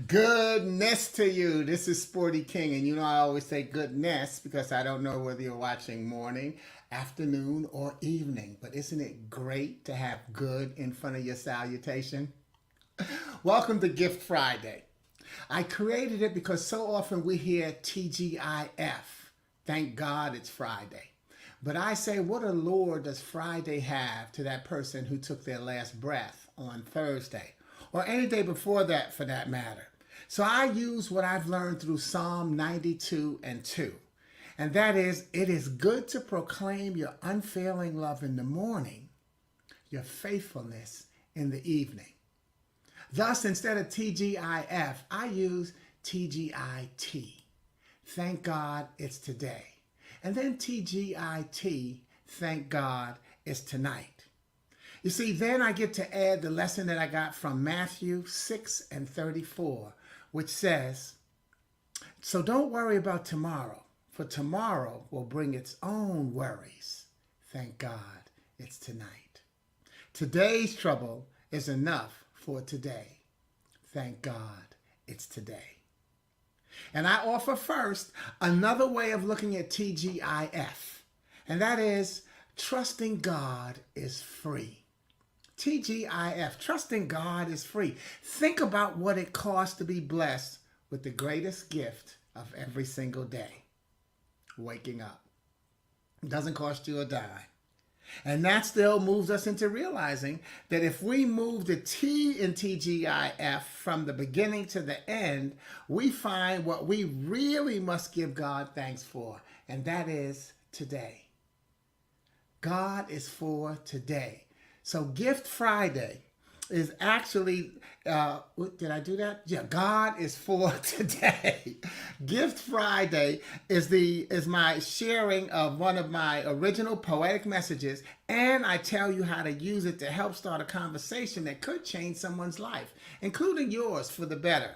Goodness to you. This is Sporty King, and you know I always say goodness because I don't know whether you're watching morning, afternoon, or evening. But isn't it great to have good in front of your salutation? Welcome to Gift Friday. I created it because so often we hear TGIF. Thank God it's Friday. But I say, what allure does Friday have to that person who took their last breath on Thursday? Or any day before that for that matter. So I use what I've learned through Psalm 92 and 2. And that is, it is good to proclaim your unfailing love in the morning, your faithfulness in the evening. Thus, instead of TGIF, I use TGIT. Thank God it's today. And then TGIT, thank God it's tonight. You see, then I get to add the lesson that I got from Matthew 6 and 34, which says, so don't worry about tomorrow, for tomorrow will bring its own worries. Thank God it's tonight. Today's trouble is enough for today. Thank God it's today. And I offer first another way of looking at TGIF, and that is trusting God is free. TGIF, trusting God is free. Think about what it costs to be blessed with the greatest gift of every single day, waking up. It doesn't cost you a dime. And that still moves us into realizing that if we move the T in TGIF from the beginning to the end, we find what we really must give God thanks for, and that is today. God is for today. So Gift Friday is actually, did I do that? Yeah, God is for today. Gift Friday is my sharing of one of my original poetic messages, and I tell you how to use it to help start a conversation that could change someone's life, including yours for the better.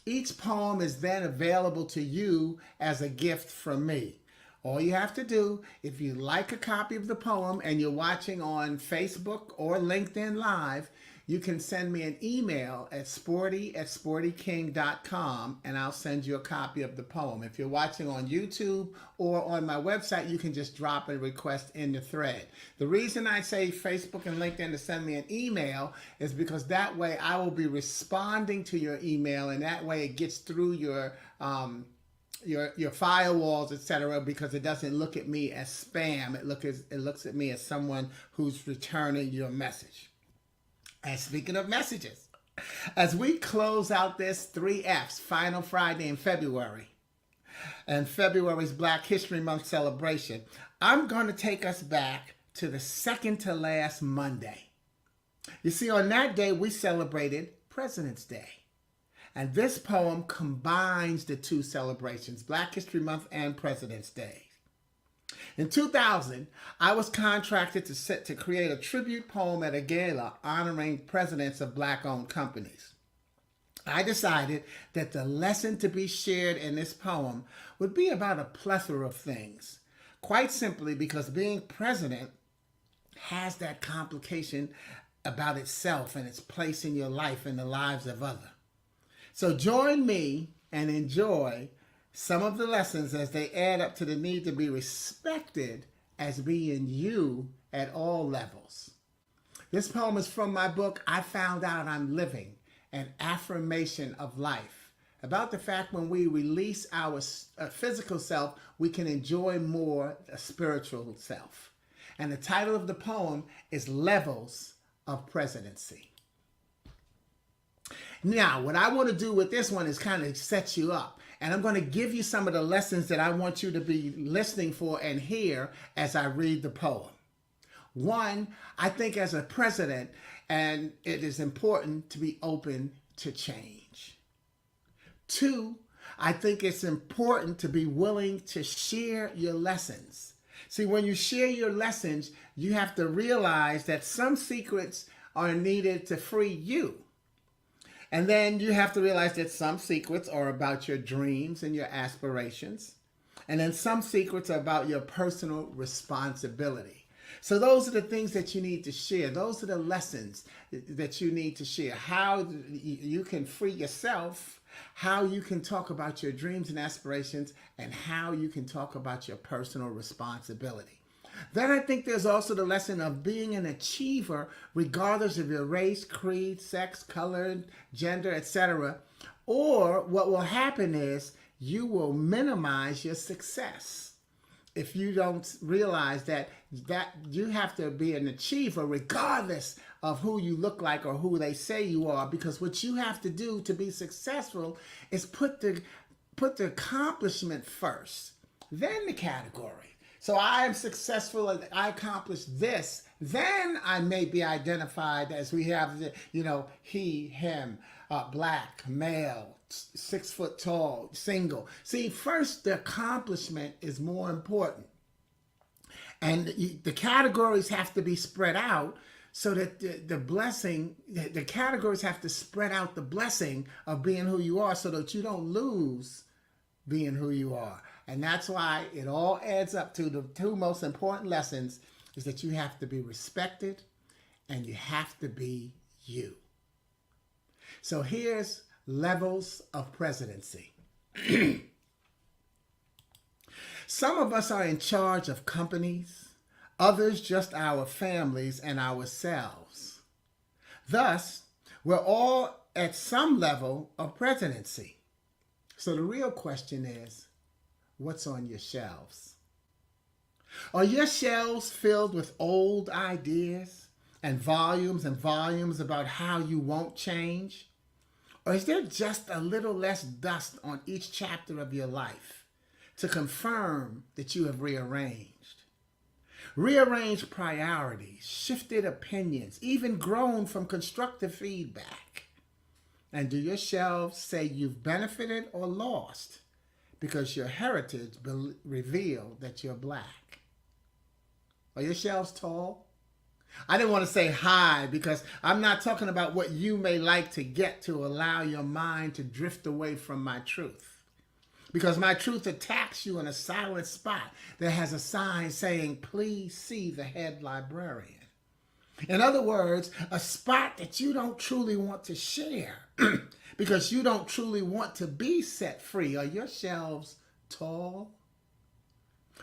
Each poem is then available to you as a gift from me. All you have to do, if you like a copy of the poem and you're watching on Facebook or LinkedIn Live, you can send me an email at sporty@sportyking.com and I'll send you a copy of the poem. If you're watching on YouTube or on my website, you can just drop a request in the thread. The reason I say Facebook and LinkedIn to send me an email is because that way I will be responding to your email, and that way it gets through your firewalls, etc., because it doesn't look at me as spam. It looks at me as someone who's returning your message. And speaking of messages, as we close out this 3Fs, Final Friday in February, and February's Black History Month celebration, I'm going to take us back to the second to last Monday. You see, on that day, we celebrated President's Day. And this poem combines the two celebrations, Black History Month and President's Day. In 2000, I was contracted to create a tribute poem at a gala honoring presidents of Black-owned companies. I decided that the lesson to be shared in this poem would be about a plethora of things. Quite simply because being president has that complication about itself and its place in your life and the lives of others. So join me and enjoy some of the lessons as they add up to the need to be respected as being you at all levels. This poem is from my book, I Found Out I'm Living, an affirmation of life, about the fact when we release our physical self, we can enjoy more a spiritual self. And the title of the poem is Levels of Presidency. Now, what I want to do with this one is kind of set you up. And I'm going to give you some of the lessons that I want you to be listening for and hear as I read the poem. One, I think as a president, and it is important to be open to change. Two, I think it's important to be willing to share your lessons. See, when you share your lessons, you have to realize that some secrets are needed to free you. And then you have to realize that some secrets are about your dreams and your aspirations. And then some secrets are about your personal responsibility. So those are the things that you need to share. Those are the lessons that you need to share. How you can free yourself, how you can talk about your dreams and aspirations, and how you can talk about your personal responsibility. Then I think there's also the lesson of being an achiever regardless of your race, creed, sex, color, gender, etc. Or what will happen is you will minimize your success if you don't realize that you have to be an achiever regardless of who you look like or who they say you are, because what you have to do to be successful is put the accomplishment first, then the category. So I am successful and I accomplished this, then I may be identified as we have the, he, him, black, male, 6 foot tall, single. See, first the accomplishment is more important. And the categories have to be spread out so that the categories have to spread out the blessing of being who you are so that you don't lose being who you are. And that's why it all adds up to the two most important lessons is that you have to be respected and you have to be you. So here's levels of presidency. Some of us are in charge of companies, others just our families and ourselves. Thus, we're all at some level of presidency. So the real question is, what's on your shelves? Are your shelves filled with old ideas and volumes about how you won't change? Or is there just a little less dust on each chapter of your life to confirm that you have rearranged? Rearranged priorities, shifted opinions, even grown from constructive feedback. And do your shelves say you've benefited or lost because your heritage revealed that you're black? Are your shelves tall? I didn't want to say high because I'm not talking about what you may like to get to allow your mind to drift away from my truth. Because my truth attacks you in a silent spot that has a sign saying, please see the head librarian. In other words, a spot that you don't truly want to share because you don't truly want to be set free. Are your shelves tall?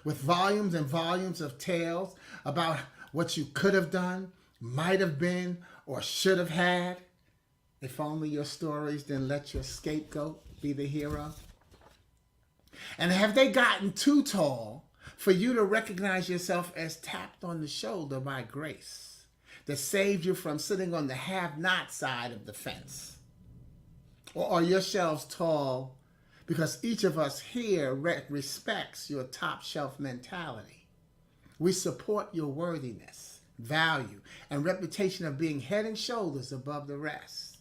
With volumes and volumes of tales about what you could have done, might have been, or should have had. If only your stories didn't let your scapegoat be the hero. And have they gotten too tall for you to recognize yourself as tapped on the shoulder by grace that saved you from sitting on the have-not side of the fence? Or are your shelves tall because each of us here respects your top shelf mentality? We support your worthiness, value, and reputation of being head and shoulders above the rest.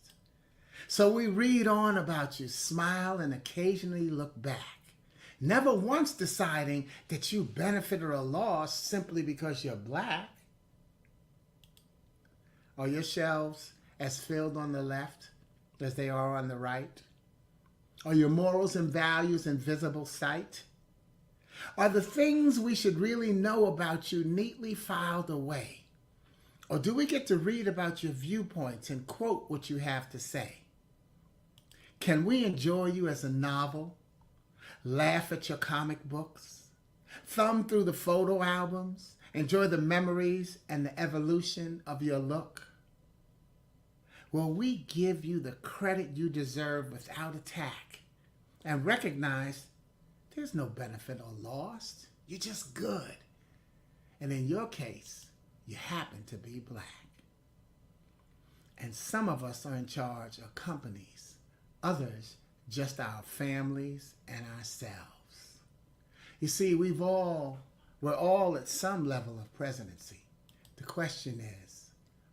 So we read on about you, smile, and occasionally look back, never once deciding that you benefited or lost simply because you're black. Are your shelves as filled on the left as they are on the right? Are your morals and values in visible sight? Are the things we should really know about you neatly filed away? Or do we get to read about your viewpoints and quote what you have to say? Can we enjoy you as a novel, laugh at your comic books, thumb through the photo albums, enjoy the memories and the evolution of your look? Will we give you the credit you deserve without attack and recognize there's no benefit or loss? You're just good. And in your case, you happen to be black. And some of us are in charge of companies, others just our families and ourselves. You see, we're all at some level of presidency. The question is,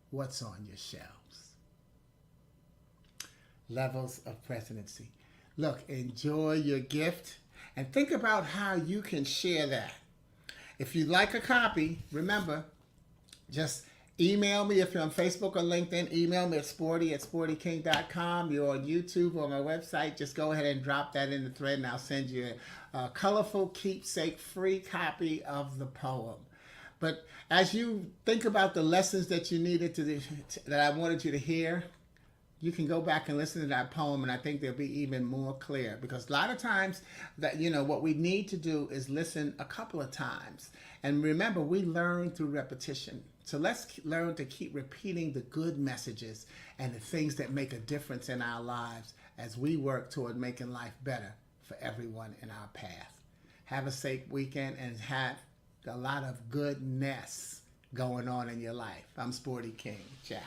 what's on your shelves? Levels of presidency. Look, enjoy your gift and think about how you can share that. If you'd like a copy, remember, just email me. If you're on Facebook or LinkedIn, email me at sporty@sportyking.com. You're on YouTube or my website, just go ahead and drop that in the thread and I'll send you a colorful keepsake free copy of the poem. But as you think about the lessons that you needed that I wanted you to hear, you can go back and listen to that poem, and I think they'll be even more clear, because a lot of times that, what we need to do is listen a couple of times. And remember, we learn through repetition. So let's learn to keep repeating the good messages and the things that make a difference in our lives as we work toward making life better for everyone in our path. Have a safe weekend and have a lot of goodness going on in your life. I'm Sporty King. Ciao.